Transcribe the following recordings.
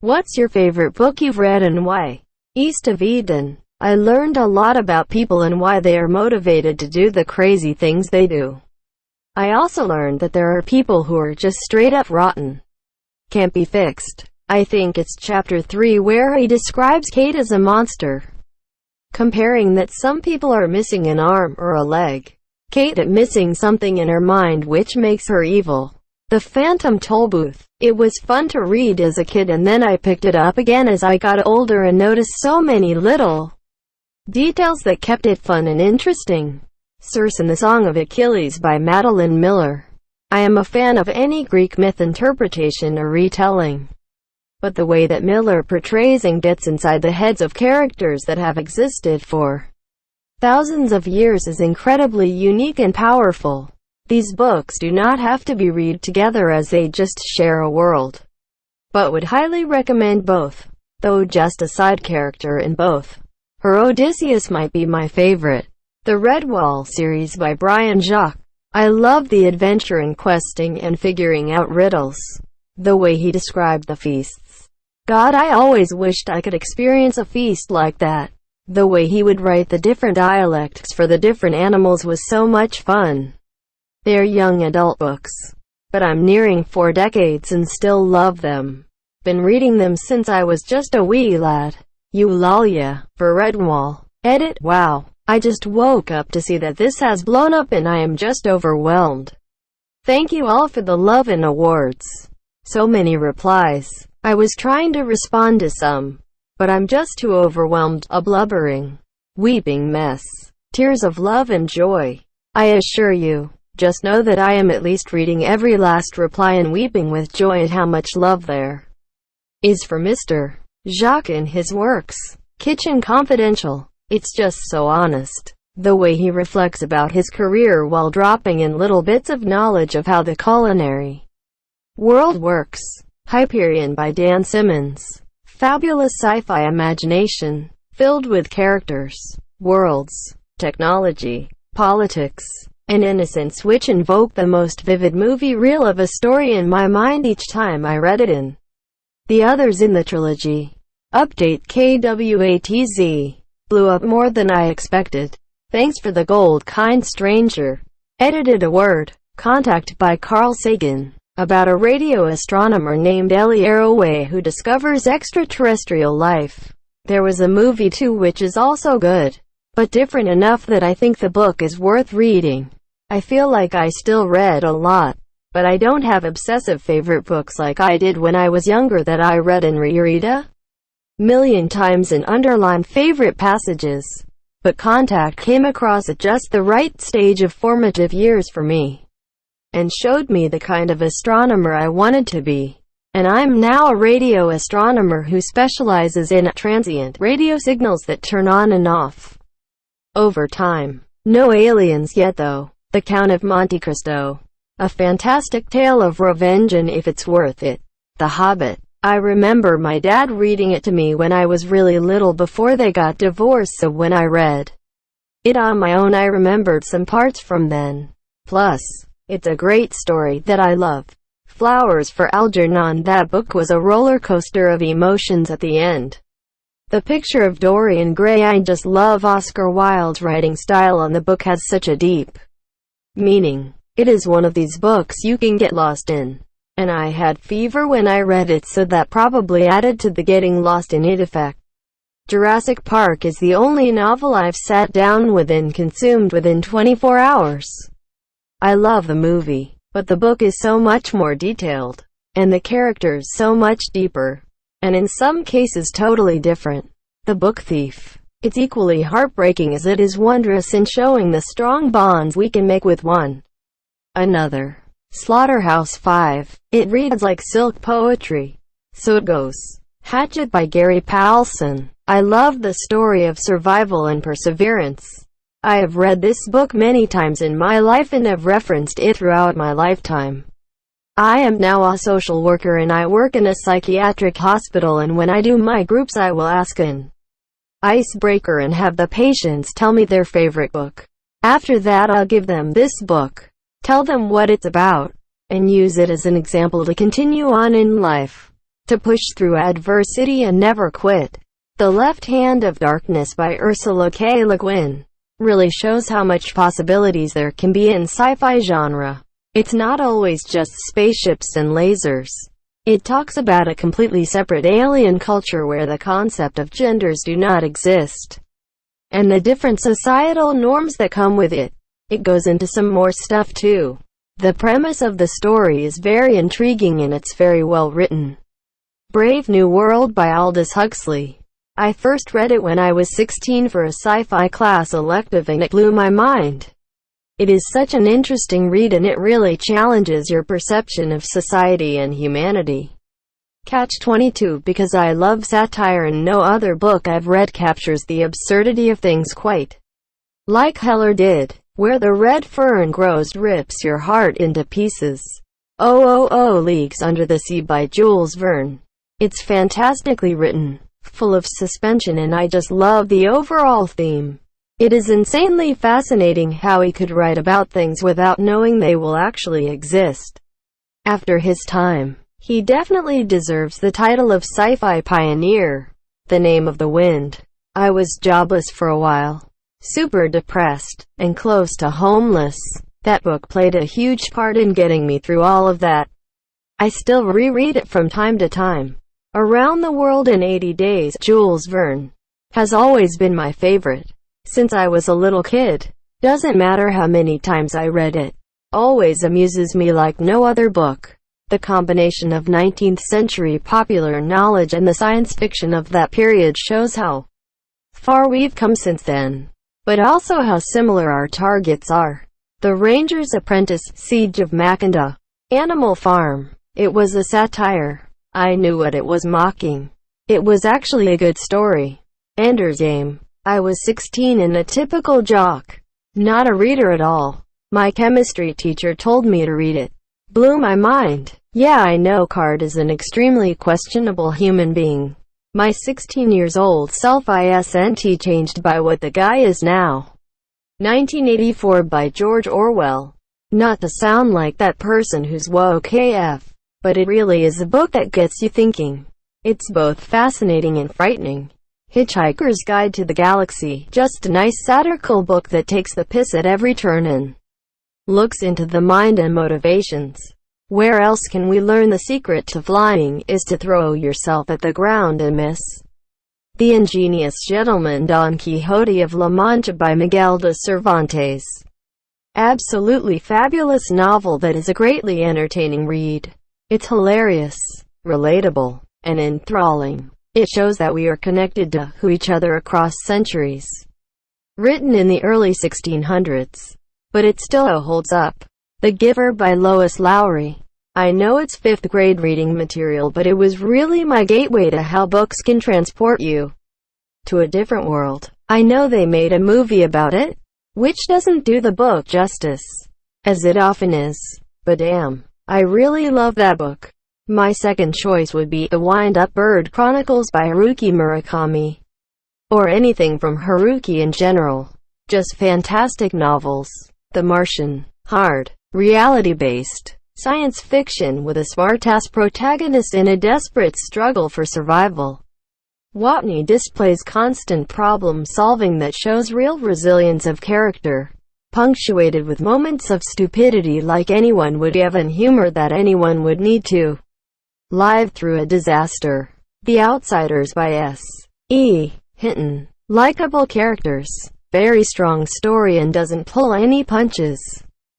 What's your favorite book you've read and why? East of Eden. I learned a lot about people and why they are motivated to do the crazy things they do. I also learned that there are people who are just straight up rotten. Can't be fixed. I think it's chapter 3 where he describes Kate as a monster, comparing that some people are missing an arm or a leg. Kate is missing something in her mind which makes her evil. The Phantom Tollbooth. It was fun to read as a kid, and then I picked it up again as I got older and noticed so many little details that kept it fun and interesting. Circe and the Song of Achilles by Madeline Miller. I am a fan of any Greek myth interpretation or retelling, but the way that Miller portrays and gets inside the heads of characters that have existed for thousands of years is incredibly unique and powerful. These books do not have to be read together as they just share a world, but would highly recommend both, though just a side character in both. Her Odysseus might be my favorite. The Redwall series by Brian Jacques. I love the adventure in questing and figuring out riddles. The way he described the feasts. God, I always wished I could experience a feast like that. The way he would write the different dialects for the different animals was so much fun. They're young adult books, but I'm nearing 4 decades and still love them. Been reading them since I was just a wee lad. Eulalia, for Redwall. Edit. Wow. I just woke up to see that this has blown up and I am just overwhelmed. Thank you all for the love and awards. So many replies. I was trying to respond to some, but I'm just too overwhelmed. A blubbering, weeping mess. Tears of love and joy. I assure you. Just know that I am at least reading every last reply and weeping with joy at how much love there is for Mr. Jacques and his works. Kitchen Confidential. It's just so honest. The way he reflects about his career while dropping in little bits of knowledge of how the culinary world works. Hyperion by Dan Simmons. Fabulous sci-fi imagination, filled with characters, worlds, technology, politics, and innocence which invoke the most vivid movie reel of a story in my mind each time I read it in. The others in the trilogy. Update KWATZ. Blew up more than I expected. Thanks for the gold, kind stranger. Edited a word. Contact by Carl Sagan. About a radio astronomer named Ellie Arroway who discovers extraterrestrial life. There was a movie too which is also good, but different enough that I think the book is worth reading. I feel like I still read a lot, but I don't have obsessive favorite books like I did when I was younger that I read and reread a million times and underline favorite passages. But Contact came across at just the right stage of formative years for me, and showed me the kind of astronomer I wanted to be. And I'm now a radio astronomer who specializes in transient radio signals that turn on and off over time. No aliens yet though. The Count of Monte Cristo. A fantastic tale of revenge and if it's worth it. The Hobbit. I remember my dad reading it to me when I was really little before they got divorced, so when I read it on my own I remembered some parts from then. Plus, it's a great story that I love. Flowers for Algernon. That book was a roller coaster of emotions at the end. The picture of Dorian Gray. I just love Oscar Wilde's writing style and the book has such a deep meaning. It is one of these books you can get lost in. And I had fever when I read it, so that probably added to the getting lost in it effect. Jurassic Park is the only novel I've sat down with and consumed within 24 hours. I love the movie, but the book is so much more detailed, and the characters so much deeper, and in some cases totally different. The Book Thief. It's equally heartbreaking as it is wondrous in showing the strong bonds we can make with one another. Slaughterhouse-Five. It reads like silk poetry. So it goes. Hatchet by Gary Paulson. I love the story of survival and perseverance. I have read this book many times in my life and have referenced it throughout my lifetime. I am now a social worker and I work in a psychiatric hospital, and when I do my groups I will ask an icebreaker and have the patients tell me their favorite book. After that I'll give them this book, tell them what it's about, and use it as an example to continue on in life. to push through adversity and never quit. The Left Hand of Darkness by Ursula K. Le Guin really shows how much possibilities there can be in sci-fi genre. It's not always just spaceships and lasers. It talks about a completely separate alien culture where the concept of genders do not exist, and the different societal norms that come with it. It goes into some more stuff too. The premise of the story is very intriguing and it's very well written. Brave New World by Aldous Huxley. I first read it when I was 16 for a sci-fi class elective and it blew my mind. It is such an interesting read and it really challenges your perception of society and humanity. Catch-22 because I love satire and no other book I've read captures the absurdity of things quite like Heller did. Where the Red Fern Grows rips your heart into pieces. Leagues Under the Sea by Jules Verne. It's fantastically written, full of suspension, and I just love the overall theme. It is insanely fascinating how he could write about things without knowing they will actually exist. After his time, he definitely deserves the title of sci-fi pioneer. The Name of the Wind. I was jobless for a while, super depressed, and close to homeless. That book played a huge part in getting me through all of that. I still reread it from time to time. Around the World in 80 Days, Jules Verne, has always been my favorite since I was a little kid. Doesn't matter how many times I read it. Always amuses me like no other book. The combination of 19th century popular knowledge and the science fiction of that period shows how far we've come since then, but also how similar our targets are. The Ranger's Apprentice, Siege of Mackinac, Animal Farm. It was a satire. I knew what it was mocking. It was actually a good story. Ender's Game. I was 16 and a typical jock. Not a reader at all. My chemistry teacher told me to read it. Blew my mind. Yeah, I know Card is an extremely questionable human being. My 16 years old self isn't changed by what the guy is now. 1984 by George Orwell. Not to sound like that person who's woke AF, but it really is a book that gets you thinking. It's both fascinating and frightening. Hitchhiker's Guide to the Galaxy. Just a nice satirical book that takes the piss at every turn and looks into the mind and motivations. Where else can we learn the secret to flying is to throw yourself at the ground and miss. The Ingenious Gentleman Don Quixote of La Mancha by Miguel de Cervantes. Absolutely fabulous novel that is a greatly entertaining read. It's hilarious, relatable, and enthralling. It shows that we are connected to each other across centuries. Written in the early 1600s, but it still holds up. The Giver by Lois Lowry. I know it's 5th grade reading material, but it was really my gateway to how books can transport you to a different world. I know they made a movie about it, which doesn't do the book justice, as it often is, but damn, I really love that book. My second choice would be The Wind-Up Bird Chronicles by Haruki Murakami, or anything from Haruki in general. Just fantastic novels. The Martian. Hard, reality-based science fiction with a smart-ass protagonist in a desperate struggle for survival. Watney displays constant problem-solving that shows real resilience of character, punctuated with moments of stupidity like anyone would have and humor that anyone would need to live through a disaster. The Outsiders by S. E. Hinton. Likeable characters, very strong story and doesn't pull any punches.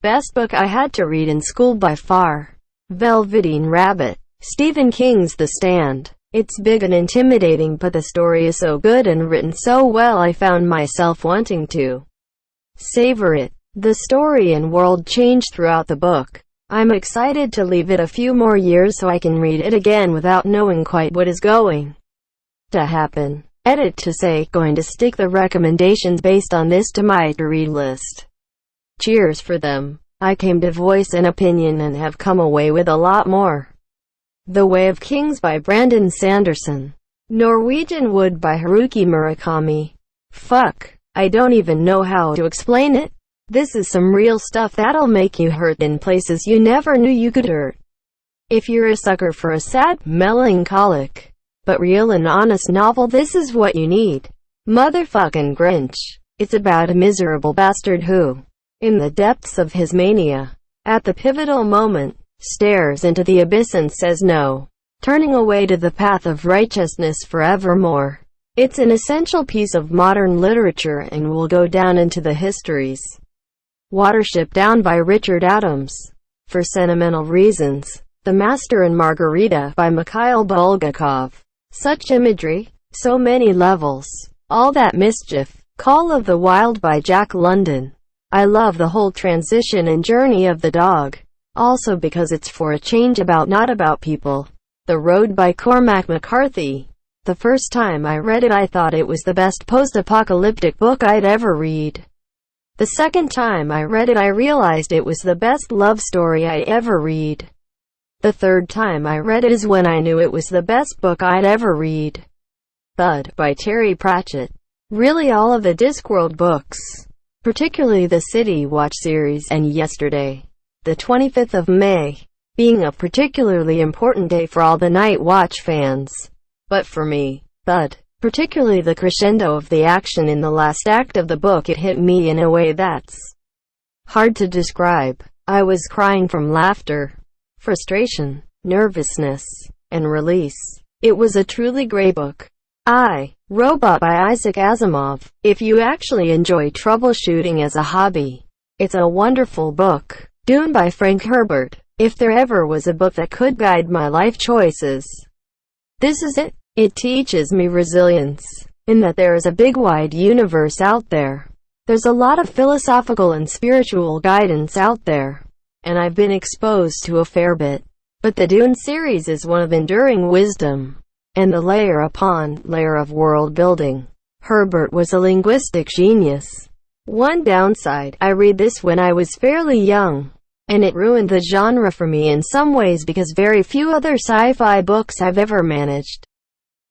Best book I had to read in school by far. Velveteen Rabbit. Stephen King's The Stand. It's big and intimidating, but the story is so good and written so well I found myself wanting to savor it. The story and world change throughout the book. I'm excited to leave it a few more years so I can read it again without knowing quite what is going to happen. Edit to say, going to stick the recommendations based on this to my to-read list. Cheers for them. I came to voice an opinion and have come away with a lot more. The Way of Kings by Brandon Sanderson. Norwegian Wood by Haruki Murakami. Fuck, I don't even know how to explain it. This is some real stuff that'll make you hurt in places you never knew you could hurt. If you're a sucker for a sad, melancholic, but real and honest novel, this is what you need. Motherfucking Grinch. It's about a miserable bastard who, in the depths of his mania, at the pivotal moment, stares into the abyss and says no, turning away to the path of righteousness forevermore. It's an essential piece of modern literature and will go down into the histories. Watership Down by Richard Adams. For sentimental reasons. The Master and Margarita by Mikhail Bulgakov. Such imagery, so many levels, all that mischief. Call of the Wild by Jack London. I love the whole transition and journey of the dog, also because it's for a change not about people. The Road by Cormac McCarthy. The first time I read it I thought it was the best post-apocalyptic book I'd ever read. The second time I read it I realized it was the best love story I ever read. The third time I read it is when I knew it was the best book I'd ever read. Thud by Terry Pratchett. Really all of the Discworld books, particularly the City Watch series and Yesterday, the 25th of May, being a particularly important day for all the Night Watch fans. But for me, Thud, particularly the crescendo of the action in the last act of the book, it hit me in a way that's hard to describe. I was crying from laughter, frustration, nervousness, and release. It was a truly great book. Robot by Isaac Asimov. If you actually enjoy troubleshooting as a hobby, it's a wonderful book. Dune by Frank Herbert. If there ever was a book that could guide my life choices, this is it. It teaches me resilience, in that there is a big wide universe out there. There's a lot of philosophical and spiritual guidance out there, and I've been exposed to a fair bit. But the Dune series is one of enduring wisdom, and the layer upon layer of world building. Herbert was a linguistic genius. One downside, I read this when I was fairly young, and it ruined the genre for me in some ways because very few other sci-fi books have ever managed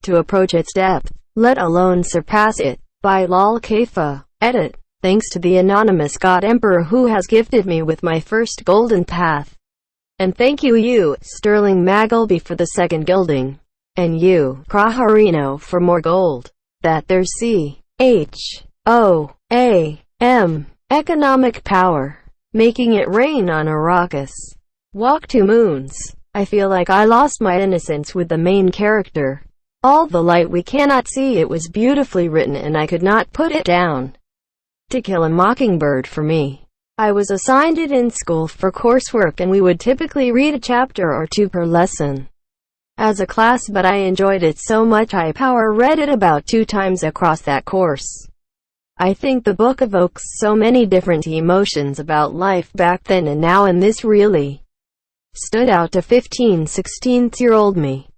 to approach its depth, let alone surpass it. By Lal Kaifa. Edit. Thanks to the anonymous God Emperor who has gifted me with my first golden path. And thank you, Sterling Magleby, for the second gilding. And you, Kraharino, for more gold. That there's C-H-O-A-M. Economic power. Making it rain on Arrakis. Walk to Moons. I feel like I lost my innocence with the main character. All the light we cannot see. It was beautifully written and I could not put it down. To Kill a Mockingbird for me. I was assigned it in school for coursework and we would typically read a chapter or two per lesson as a class, but I enjoyed it so much I power read it about 2 times across that course. I think the book evokes so many different emotions about life back then and now, and this really stood out to 15-16-year-old me.